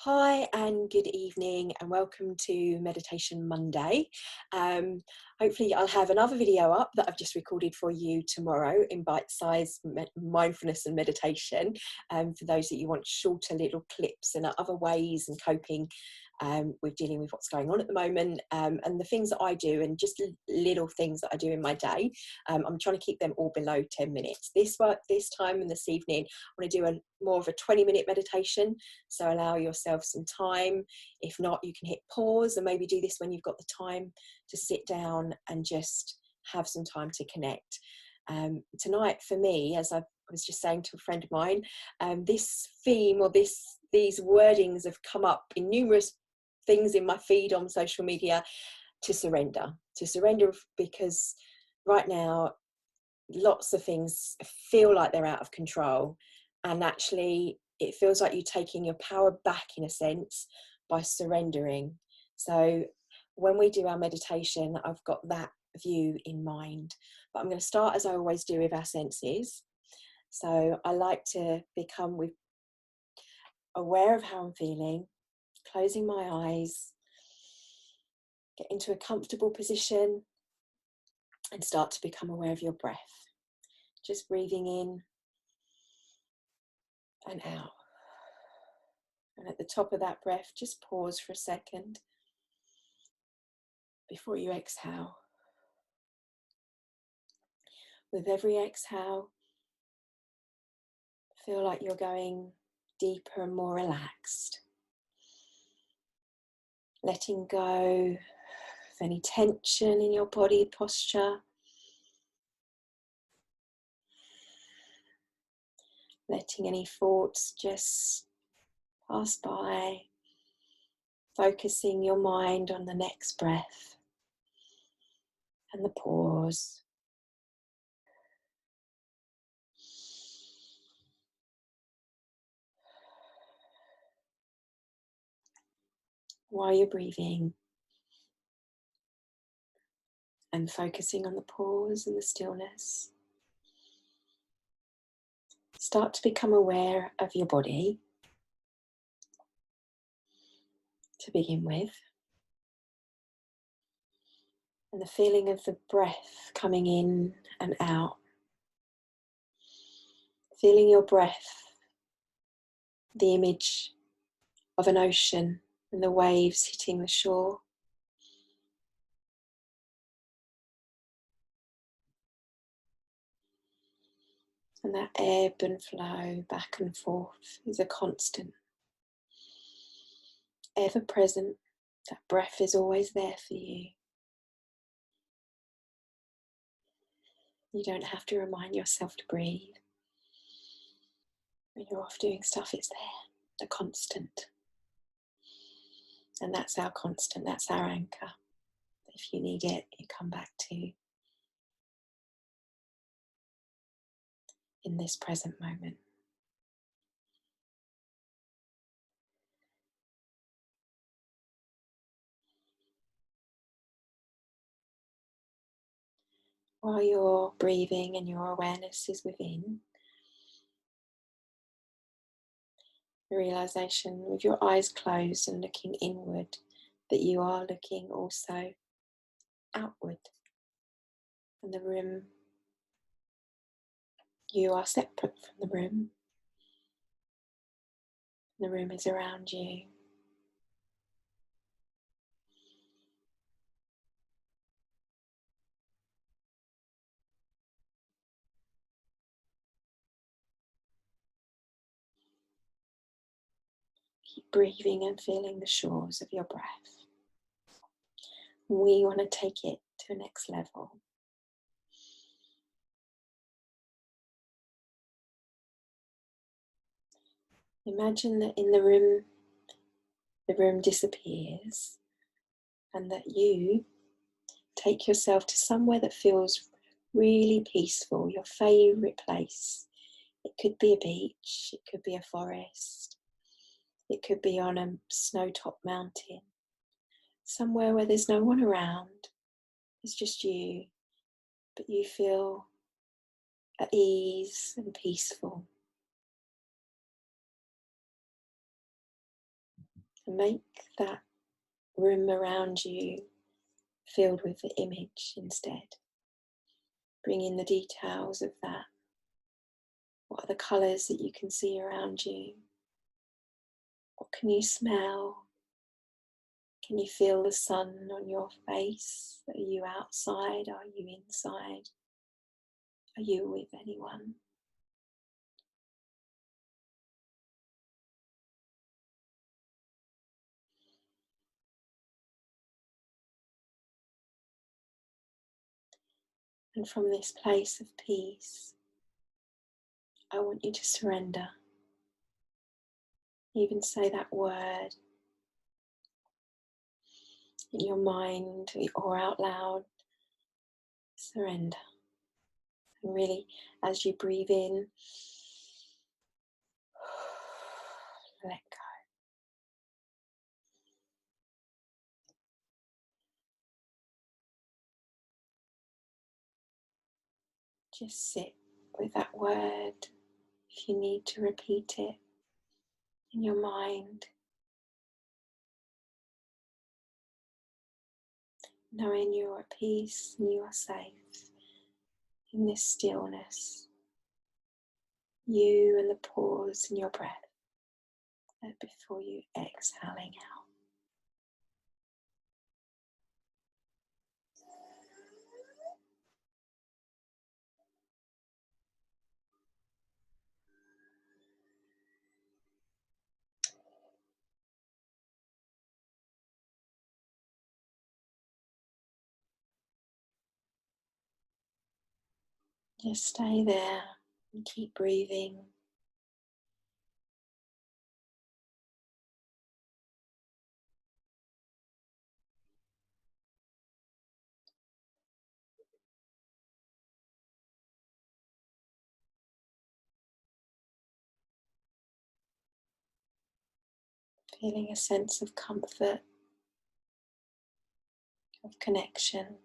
Hi and good evening and welcome to Meditation Monday. Hopefully I'll have another video up that I've just recorded for you tomorrow in bite-sized mindfulness and meditation, for those that you want shorter little clips and other ways and coping with dealing with what's going on at the moment, and the things that I do and just little things that I do in my day. I'm trying to keep them all below 10 minutes. This time and this evening I want to do more of a 20-minute meditation, so allow yourself some time. If not, you can hit pause and maybe do this when you've got the time to sit down and just have some time to connect. Tonight for me, as I was just saying to a friend of mine, this theme or these wordings have come up in numerous things in my feed on social media. To surrender because right now lots of things feel like they're out of control, and actually it feels like you're taking your power back in a sense by surrendering. So when we do our meditation, I've got that view in mind, but I'm going to start as I always do with our senses. So I like to become aware of how I'm feeling, closing my eyes, get into a comfortable position and start to become aware of your breath. Just breathing in and out. And at the top of that breath, just pause for a second before you exhale. With every exhale, feel like you're going deeper and more relaxed. Letting go of any tension in your body posture. Letting any thoughts just pass by. Focusing your mind on the next breath and the pause. While you're breathing and focusing on the pause and the stillness, start to become aware of your body to begin with, and the feeling of the breath coming in and out. Feeling your breath, the image of an ocean and the waves hitting the shore. And that ebb and flow back and forth is a constant, ever present. That breath is always there for you. You don't have to remind yourself to breathe. When you're off doing stuff, it's there, a constant. And that's our constant, that's our anchor. If you need it, you come back to in this present moment. While you're breathing and your awareness is within, the realization with your eyes closed and looking inward that you are looking also outward. And the room, you are separate from the room. The room is around you. Keep breathing and feeling the shores of your breath. We want to take it to a next level. Imagine that in the room disappears and that you take yourself to somewhere that feels really peaceful, your favourite place. It could be a beach, it could be a forest, it could be on a snow-topped mountain, somewhere where there's no one around, it's just you, but you feel at ease and peaceful. And make that room around you filled with the image instead. Bring in the details of that. What are the colours that you can see around you? What can you smell? Can you feel the sun on your face? Are you outside? Are you inside? Are you with anyone? And from this place of peace, I want you to surrender. Even say that word in your mind or out loud. Surrender. And really, as you breathe in, let go. Just sit with that word. If you need to repeat it in your mind, knowing you're at peace and you are safe in this stillness. You and the pause in your breath before you exhaling out. Just stay there and keep breathing. Feeling a sense of comfort, of connection,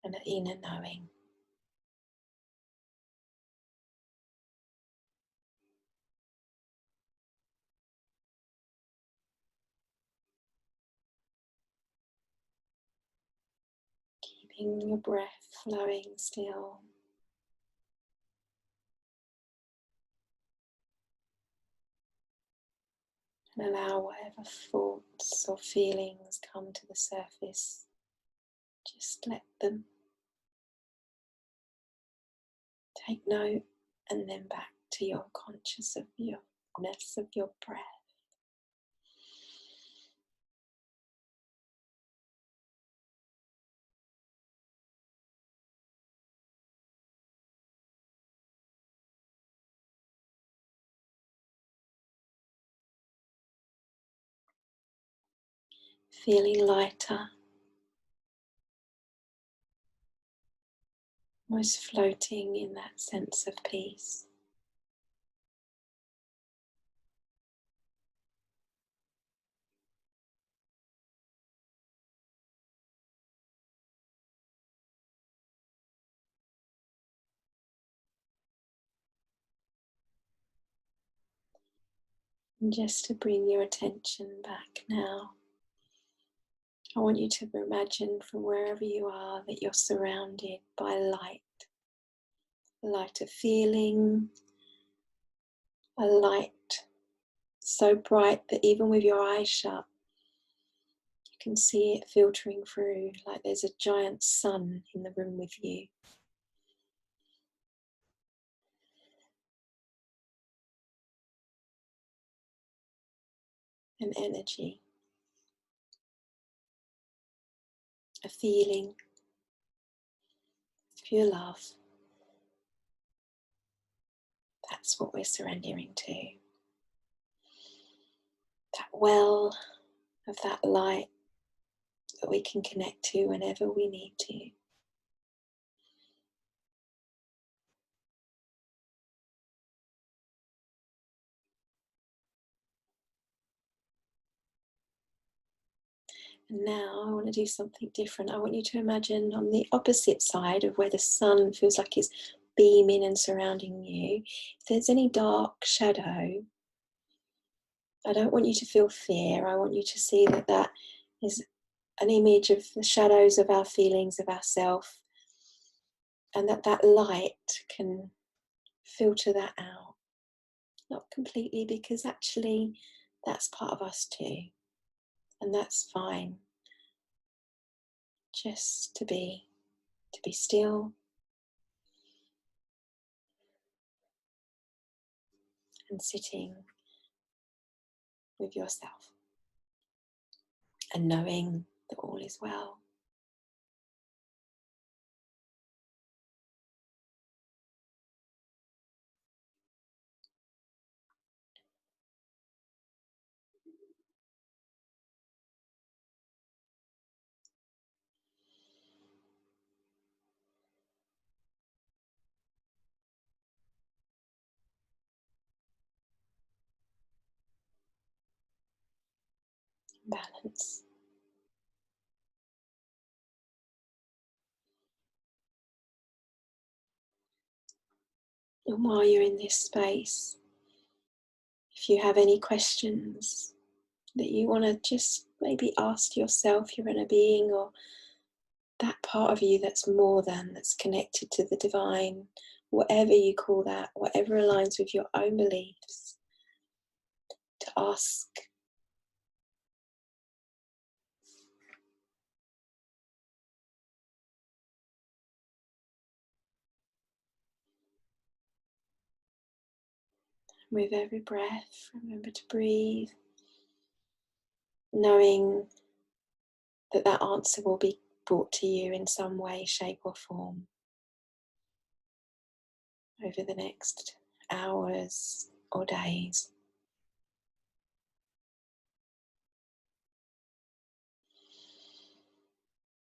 and an inner knowing. Keeping your breath flowing still. And allow whatever thoughts or feelings come to the surface. Just let them. Take note and then back to your conscious of yourness of your breath. Feeling lighter, almost floating in that sense of peace. And just to bring your attention back now, I want you to imagine from wherever you are that you're surrounded by light. A light of feeling, a light so bright that even with your eyes shut, you can see it filtering through like there's a giant sun in the room with you. An energy, a feeling, pure love. That's what we're surrendering to. That well of that light that we can connect to whenever we need to. And now I want to do something different. I want you to imagine on the opposite side of where the sun feels like it's beaming and surrounding you, if there's any dark shadow, I don't want you to feel fear. I want you to see that that is an image of the shadows of our feelings of ourself, and that that light can filter that out. Not completely, because actually that's part of us too, and that's fine. Just to be still and sitting with yourself and knowing that all is well. Balance. And while you're in this space, if you have any questions that you want to just maybe ask yourself, your inner being, or that part of you that's more than, that's connected to the divine, whatever you call that, whatever aligns with your own beliefs, to ask. With every breath, remember to breathe, knowing that that answer will be brought to you in some way, shape or form over the next hours or days.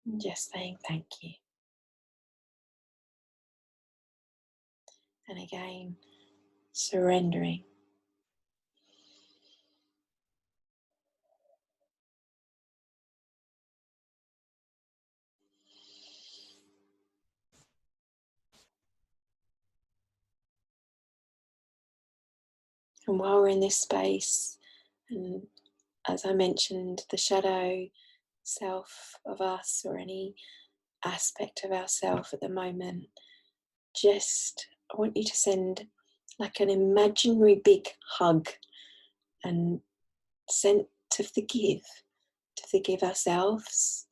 And just saying thank you. And again, surrendering. And while we're in this space, and as I mentioned, the shadow self of us, or any aspect of ourself at the moment, just I want you to send like an imaginary big hug and send to forgive ourselves.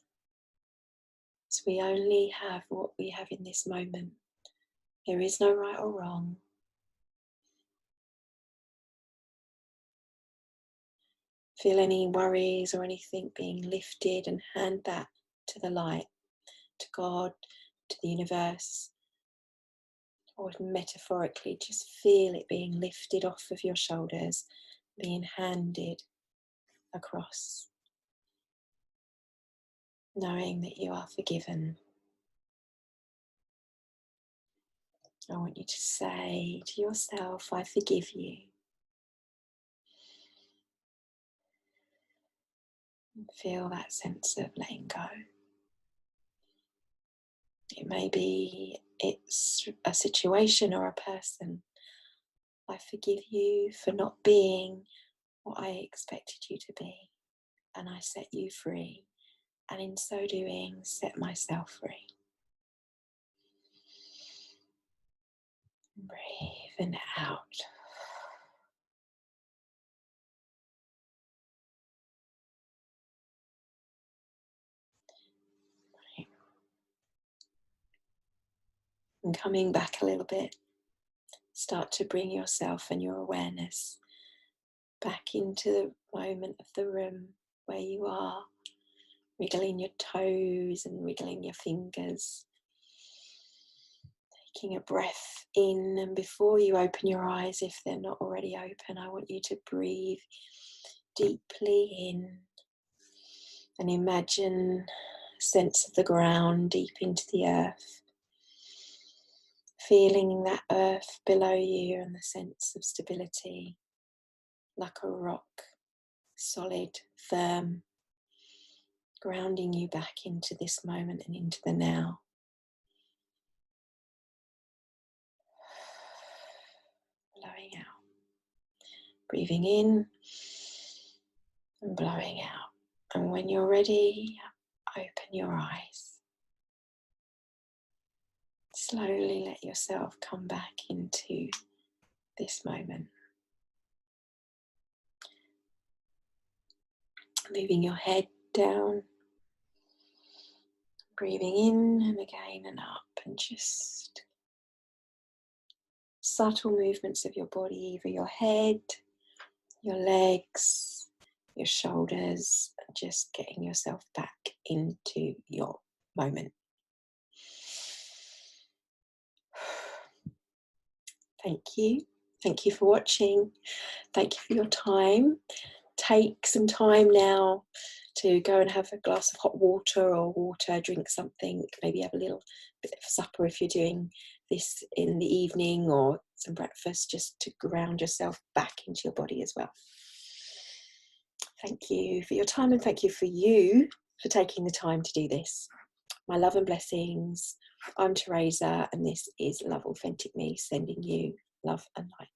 So we only have what we have in this moment. There is no right or wrong. Feel any worries or anything being lifted, and hand that to the light, to God, to the universe, or metaphorically, just feel it being lifted off of your shoulders, being handed across, knowing that you are forgiven. I want you to say to yourself, I forgive you. And feel that sense of letting go. It may be it's a situation or a person. I forgive you for not being what I expected you to be, and I set you free, and in so doing, set myself free. Breathe in, out. And coming back a little bit, start to bring yourself and your awareness back into the moment of the room where you are, wiggling your toes and wiggling your fingers. Taking a breath in, and before you open your eyes, if they're not already open, I want you to breathe deeply in and imagine a sense of the ground deep into the earth. Feeling that earth below you and the sense of stability, like a rock, solid, firm, grounding you back into this moment and into the now. Blowing out. Breathing in and blowing out. And when you're ready, open your eyes. Slowly let yourself come back into this moment. Moving your head down, breathing in and again and up, and just subtle movements of your body, either your head, your legs, your shoulders, and just getting yourself back into your moment. Thank you. Thank you for watching. Thank you for your time. Take some time now to go and have a glass of hot water or water, drink something, maybe have a little bit of supper if you're doing this in the evening, or some breakfast, just to ground yourself back into your body as well. Thank you for your time, and thank you for taking the time to do this. My love and blessings. I'm Theresa, and this is Love Authentic Me, sending you love and light.